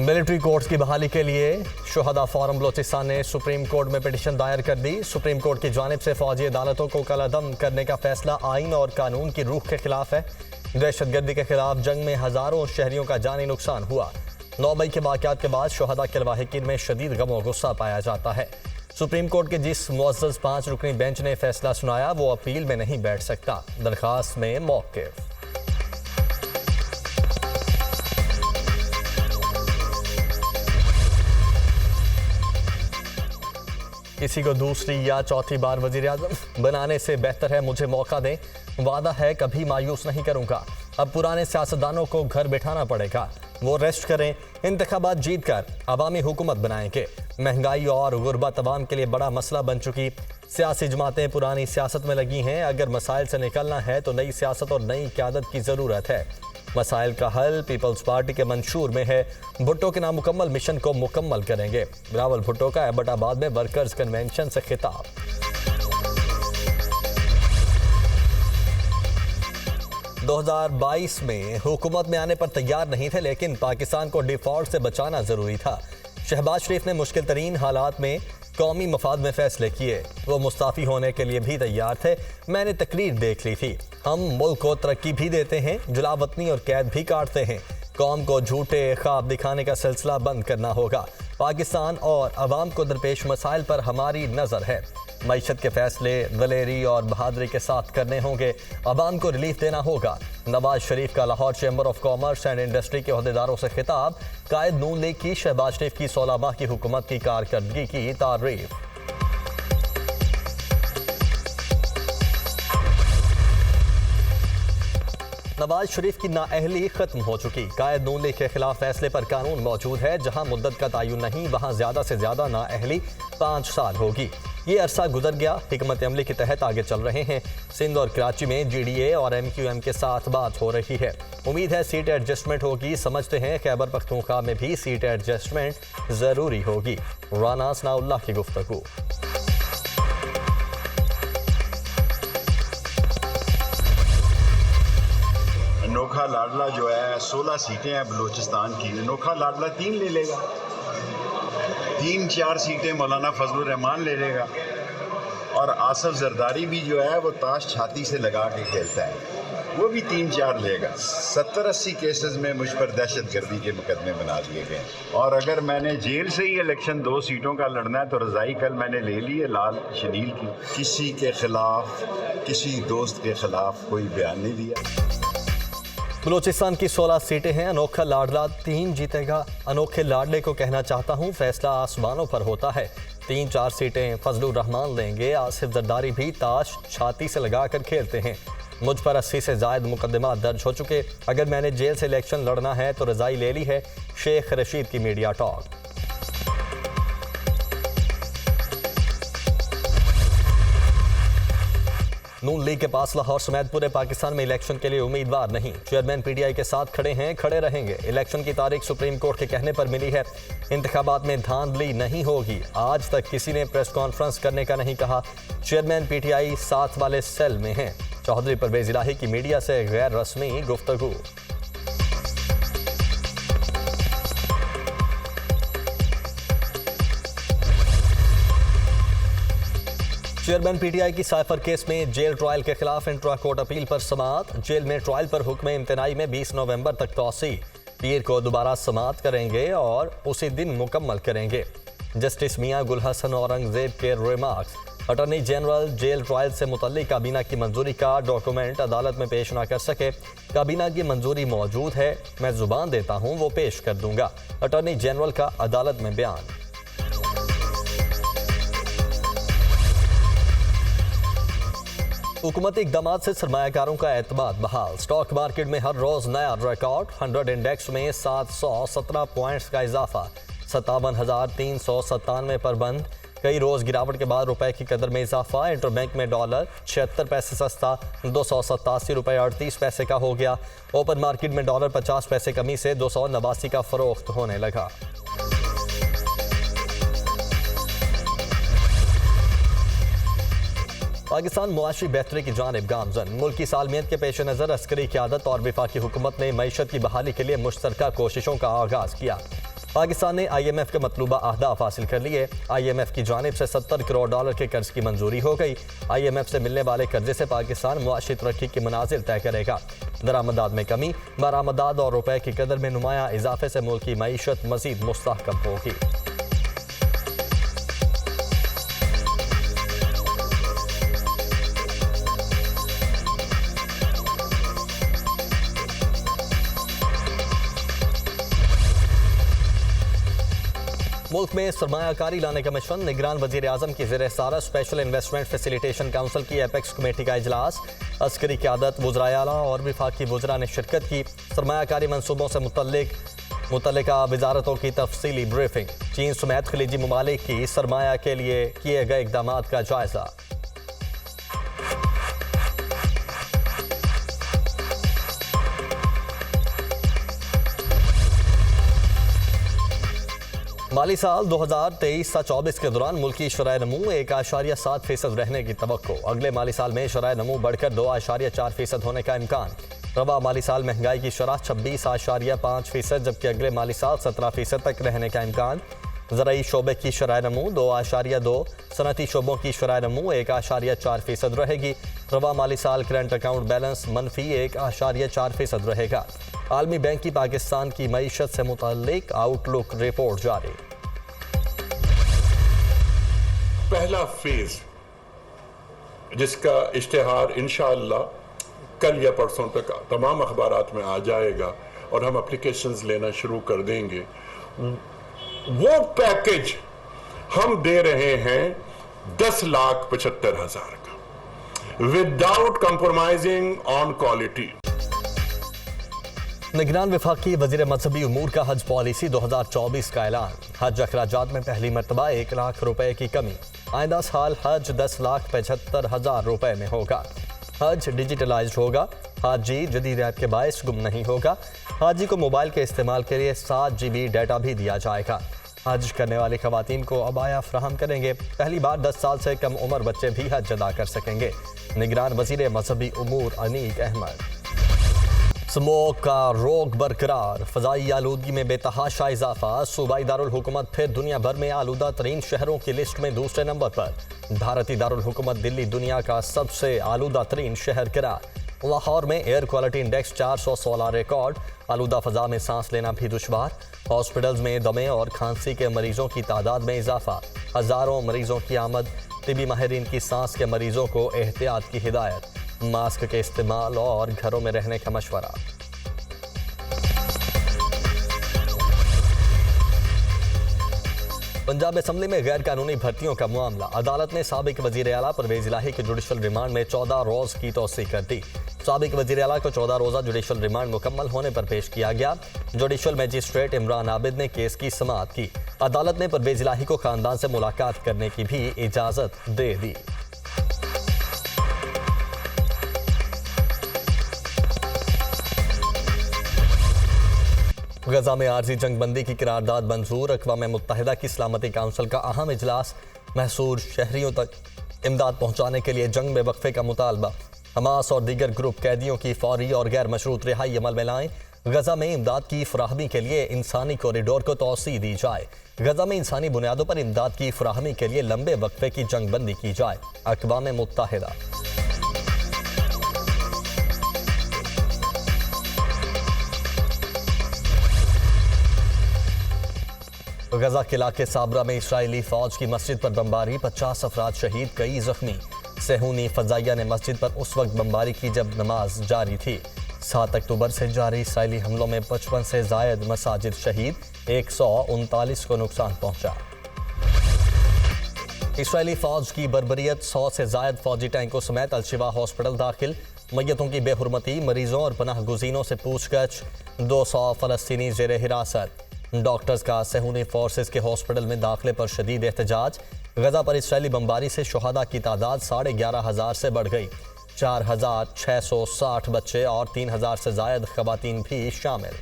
Military courts की बहाली के लिए शुहदा फोरम बलोचिस्तान ने सुप्रीम कोर्ट में पिटीशन दायर कर दी। सुप्रीम कोर्ट की जानिब से फौजी अदालतों को कलअदम करने का फैसला आइन और कानून की रूह के खिलाफ है। दहशतगर्दी के खिलाफ जंग में हजारों शहरियों का जानी नुकसान हुआ। 9 मई के वाक़यात के बाद शुहदा के लवाहिकीन में शदीद गम और गुस्सा पाया जाता है। सुप्रीम कोर्ट के जिस मुअज़्ज़ज़ 5 रुकनी बेंच ने फैसला सुनाया वो अपील में नहीं बैठ सकता। दरखास्त में मौक़िफ़। किसी को दूसरी या चौथी बार वज़ीर-ए-आज़म बनाने से बेहतर है मुझे मौका दें। वादा है कभी मायूस नहीं करूंगा। अब पुराने सियासतदानों को घर बैठाना पड़ेगा। वो रेस्ट करें, इंतखाबात जीत कर अवामी हुकूमत बनाएंगे। महंगाई और गुर्बत अवाम के लिए बड़ा मसला बन चुकी। सियासी जमातें पुरानी सियासत में लगी हैं। अगर मसाइल से निकलना है तो नई सियासत और नई क़यादत की ज़रूरत है। मसाइल का हल पीपल्स पार्टी के मंशूर में है। भुट्टो के नामुकम्मल मिशन को मुकम्मल करेंगे। बिलावल भुट्टो का एबटाबाद में वर्कर्स कन्वेंशन से खिताब। – 2022 में हुकूमत में आने पर तैयार नहीं थे, लेकिन पाकिस्तान को डिफॉल्ट से बचाना जरूरी था। शहबाज शरीफ ने मुश्किल तरीन हालात में कौमी मफाद में फैसले किए। वो मुस्ताफ़ी होने के लिए भी तैयार थे। मैंने तकरीर देख ली थी। हम मुल्क को तरक्की भी देते हैं, जुलावतनी और कैद भी काटते हैं। कौम को झूठे ख्वाब दिखाने का सिलसिला बंद करना होगा। पाकिस्तान और अवाम को दरपेश मसाइल पर हमारी नज़र है। मईशत के फैसले दलेरी और बहादुरी के साथ करने होंगे। अवाम को रिलीफ देना होगा। नवाज शरीफ का Lahore chamber of commerce and industry के अहदेदारों से खिताब। कायद नून लीग की शहबाज शरीफ की 16 माह की हुकूमत की कारकर्दगी की तारीफ। नवाज शरीफ की नाअहली खत्म हो चुकी। कायद नून लीग के खिलाफ फैसले पर कानून मौजूद है। जहां मुद्दत का तयन नहीं, वहां ज्यादा से ज्यादा नाअहली 5 साल होगी। ये अरसा गुजर गया। हिकमत अमली के तहत आगे चल रहे हैं। सिंध और कराची में GDA और MQM के साथ बात हो रही है। उम्मीद है सीट एडजस्टमेंट होगी। समझते हैं खैबर पख्तूनख्वा में भी सीट एडजस्टमेंट जरूरी होगी। राना सनाउल्लाह की गुफ्तगू। अनोखा लाडला जो है 16 सीटें हैं बलूचिस्तान की। अनोखा लाडला 3 ले लेगा, 3-4 सीटें मौलाना फजलुर रहमान ले लेगा। और आसफ जरदारी भी जो है वो ताश छाती से लगा के खेलता है, वो भी 3-4 लेगा। 70-80 केसेस में मुझ पर दहशतगर्दी के मुकदमे बना दिए गए। और अगर मैंने जेल से ही इलेक्शन 2 सीटों का लड़ना है तो रज़ाई कल मैंने ले ली है लाल शनील की। किसी के खिलाफ, किसी दोस्त के खिलाफ कोई बयान नहीं दिया। बलूचिस्तान की 16 सीटें हैं। अनोखा लाडला 3 जीतेगा। अनोखे लाडले को कहना चाहता हूँ फैसला आसमानों पर होता है। 3-4 सीटें फजलुर रहमान लेंगे। आसिफ जरदारी भी ताश छाती से लगाकर खेलते हैं। मुझ पर 80 से ज़ायद मुकदमा दर्ज हो चुके। अगर मैंने जेल से इलेक्शन लड़ना है तो रज़ाई ले ली है। शेख रशीद की मीडिया टॉक। नून लीग के पास लाहौर समेत पूरे पाकिस्तान में इलेक्शन के लिए उम्मीदवार नहीं। चेयरमैन PTI के साथ खड़े हैं, खड़े रहेंगे। इलेक्शन की तारीख सुप्रीम कोर्ट के कहने पर मिली है। इंतखाबात में धांधली नहीं होगी। आज तक किसी ने प्रेस कॉन्फ्रेंस करने का नहीं कहा। चेयरमैन PTI साथ वाले सेल में हैं। चौधरी परवेज इलाही की मीडिया से गैर रस्मी गुफ्तगू। चेयरमैन PTI की साइफर केस में जेल ट्रायल के खिलाफ इंट्रा कोर्ट अपील पर समाअत। जेल में ट्रायल पर हुक्म इम्तनाई में 20 नवंबर तक तौसी। पीर को दोबारा समाअत करेंगे और उसी दिन मुकम्मल करेंगे। जस्टिस मियां गुल हसन औरंगजेब के remarks. Attorney general jail trial से मुतल्लिक काबीना की मंजूरी का डॉक्यूमेंट अदालत में पेश ना कर सके। काबीना की मंजूरी मौजूद है, मैं जुबान देता हूँ वो पेश कर दूंगा। अटॉर्नी जनरल का अदालत में बयान। हुकूमती इक़दाम से सरमायाकारों का एतमाद बहाल। स्टॉक मार्केट में हर रोज़ नया रिकॉर्ड। 100 इंडेक्स में 717 पॉइंट्स का इजाफा। 57,397 पर बंद। कई रोज़ गिरावट के बाद रुपए की कदर में इजाफा। इंटरबैंक में डॉलर 76 पैसे सस्ता 287 रुपये 38 पैसे का हो गया। ओपन मार्केट में डॉलर 50 पैसे कमी से 289 का फरोख्त होने लगा। पाकिस्तान मुआशी बेहतरी की जानिब गामजन। मुल्क की सालमियत के पेश नज़र अस्करी क़यादत और वफाकी हुकूमत ने मईशत की बहाली के लिए मुश्तरका कोशिशों का आगाज़ किया। पाकिस्तान ने IMF के मतलूबा अहदाफ हासिल कर लिए। IMF की जानिब से $70 करोड़ के कर्ज की मंजूरी हो गई। IMF से मिलने वाले कर्जे से पाकिस्तान मुआशी तरक्की की मनाजिल तय करेगा। दरामदात में कमी, बरामदात और रुपए की कदर में नुमाया इजाफे से मुल्क की मईशत मजीद मुस्तहकम होगी। मुल्क में सरमायाकारी लाने का मिशन, निगरान वजीर आजम की ज़ेर सदारत स्पेशल इन्वेस्टमेंट फैसिलिटेशन काउंसिल की एपेक्स कमेटी का इजलास। अस्करी क़यादत, वज़राए आला और वफाकी वज़रा ने शिरकत की। सरमायाकारी मनसूबों से मुतल्लिका वजारतों की तफसीली ब्रीफिंग। चीन समेत खलीजी ममालिक की सरमाया के लिए किए गए इक़दाम का जायजा। माली साल 2023-24 के दौरान मुल्की शरह नमू 1.7% रहने की तवक्को। अगले माली साल में शरह नमू बढ़कर 2.4% होने का इम्कान। रवा माली साल महंगाई की शरह 26.5%, जबकि अगले माली साल 17% तक रहने का इम्कान। ज़राई शोबे की शरह नमू 2.2, सनती शोबों की शरह नमू 1.4% रहेगी। रवा माली साल करंट अकाउंट बैलेंस मनफी 1.4% रहेगा। आलमी बैंक की पाकिस्तान की मईशत से मुताल्लिक आउटलुक रिपोर्ट जारी। पहला फेज जिसका इश्तिहार इंशाअल्लाह कल या परसों तक तमाम अखबारात में आ जाएगा और हम एप्लीकेशंस लेना शुरू कर देंगे, वो पैकेज हम दे रहे हैं 10,75,000 का, विदाउट कंप्रोमाइजिंग ऑन क्वालिटी। निगरान वफाकी वजीर मजहबी उमूर का हज पॉलिसी 2024 का ऐलान। हज अखराजात में पहली मरतबा 1 लाख रुपए की कमी। आइंदा साल हज 10,75,000 रुपए में होगा। हज डिजिटलाइज्ड होगा। हाजी जदीद ऐप के बायस गुम नहीं होगा। हाजी को मोबाइल के इस्तेमाल के लिए 7 GB डाटा भी दिया जाएगा। हज करने वाली खवातीन को अबाया फ्राहम करेंगे। पहली बार 10 साल से कम उम्र बच्चे भी हज अदा कर सकेंगे। निगरान वजीर मजहबी उमूर अनीक अहमद। स्मोक का रोक बरकरार, फ़ज़ाई आलूदगी में बेतहाशा इजाफा। सूबाई दारुल हुकूमत फिर दुनिया भर में आलूदा तरीन शहरों की लिस्ट में दूसरे नंबर पर। भारतीय दारुल हुकूमत दिल्ली दुनिया का सबसे आलूदा तरीन शहर करार। लाहौर में एयर क्वालिटी इंडेक्स 416 रिकॉर्ड। आलूदा फ़ज़ा में सांस लेना भी दुश्वार। हॉस्पिटल्स में दमे और खांसी के मरीजों की तादाद में इजाफा। हज़ारों मरीजों की आमद। तिबी माहिरीन की सांस के मरीजों को एहतियात की हिदायत। मास्क के इस्तेमाल और घरों में रहने का मशवरा। पंजाब असम्बली में गैर कानूनी भर्तियों का मामला। अदालत ने साबिक वजीर आला परवेज इलाही के जुडिशल रिमांड में 14 रोज की तौसीक कर दी। साबिक वजीर आला को 14 रोजा जुडिशल रिमांड मुकम्मल होने पर पेश किया गया। जुडिशल मजिस्ट्रेट इमरान आबिद ने केस की समाअत की। अदालत ने परवेज इलाही को खानदान से मुलाकात करने की भी इजाजत दे दी। गजा में आर्जी जंगबंदी की करारदाद मंजूर। अक़वाम मुत्तहिदा की सलामती काउंसिल का अहम इजलास। महसूर शहरियों तक इमदाद पहुँचाने के लिए जंग में वक्फे का मुतालबा। हमास और दीगर ग्रुप कैदियों की फौरी और गैर मशरूत रिहाई अमल में लाएं। गजा में इमदाद की फराहमी के लिए इंसानी कॉरिडोर को तौसीह दी जाए। गजा में इंसानी बुनियादों पर इमदाद की फराहमी के लिए लंबे वक्फे की जंगबंदी की जाए। अक़वाम मुत्तहिदा। गजा के इलाके साबरा में इसराइली फौज की मस्जिद पर बमबारी। 50 अफराद शहीद, कई जख्मी। सेहूनी फजाइया ने मस्जिद पर उस वक्त बमबारी की जब नमाज जारी थी। 7 अक्टूबर से जारी इसराइली हमलों में 55 से जायद मसाजिद शहीद, 139 को नुकसान पहुंचा। इसराइली फौज की बर्बरियत, 100 से जायद फौजी टैंकों समेत अलशिफा हॉस्पिटल दाखिल। मैयतों की बेहुरमती, मरीजों और पनाह गुज़ीनों से पूछगछ। 200 फ़लस्तीनी ज़ेर हिरासत। डॉक्टर्स का सेहूनी फोर्सेस के हॉस्पिटल में दाखिले पर शदीद एहतजाज। गजा पर इसराइली बमबारी से शुहदा की तादाद 11,500 से बढ़ गई। 4,660 बच्चे और 3,000 से जायद ख़वातीन भी शामिल।